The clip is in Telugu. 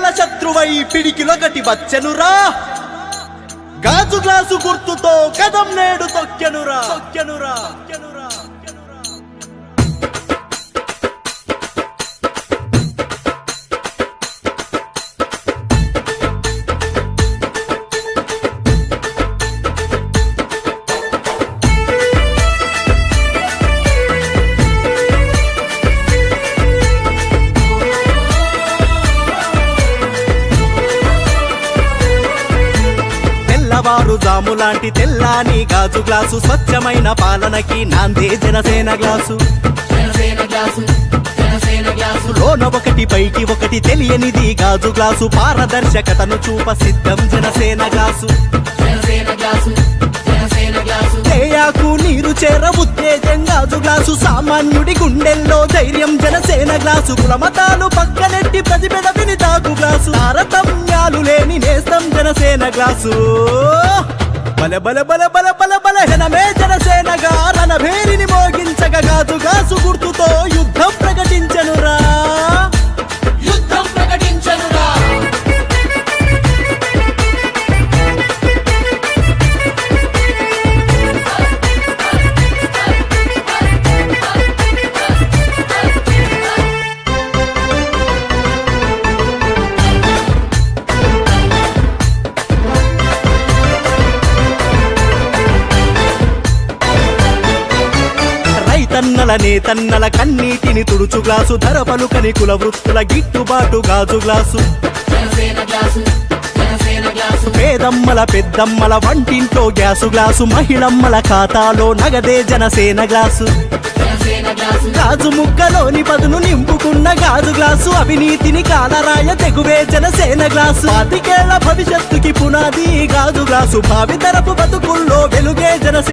పిడికిళ్ల శత్రువై పిడికిలొకటి వచ్చెనురా గాజు గ్లాసు గుర్తుతో కదం నేడు తొక్కెనురా. తెల్లవారు జాములాంటి తెల్లాని గాజు గ్లాసు స్వచ్ఛమైన పాలనకి నాందే జనసేన గ్లాసు. లోన ఒకటి పైకి ఒకటి తెలియనిది గాజు గ్లాసు పారదర్శకతను చూప సిద్ధం జనసేన గ్లాసు. తేయాకు నీరు చేర ఉత్తేజం గాజు గ్లాసు సామాన్యుడి గుండెల్లో ధైర్యం జనసేన గ్లాసు. కులమతాలు పక్కనెట్టి ప్రతిపెడ విని తాగు గ్లాసు తారతమ్యాలు లేని నేస్తం జనసేన గ్లాసు. బల బల బల బల బల బల హెనమే జనసేనగా రణభేరిని మోగించగా గాజు గ్లాసు గుర్తుతో యుద్ధం ప్రకటించెనురా. తన్నల నేతన్నల కన్నీటిని తుడుచు గ్లాసు ధర పలుకని కుల వృత్తుల గిట్టుబాటు గాజు గ్లాసు. పేదమ్మల పెద్దమ్మల వంటింట్లో గ్యాసు గ్లాసు మహిళమ్మల ఖాతాలో నగదే జనసేన గ్లాసు. గాజు ముక్కలోని పదును నింపుకున్న గాజు గ్లాసు అవినీతిని కాలరాయ తెగువే జనసేన గ్లాసు. 25 ఏళ్ల భవిష్యత్తుకి పునాది గాజు గ్లాసు భావితరపు బతుకుల్లో వెలుగే జనసేన.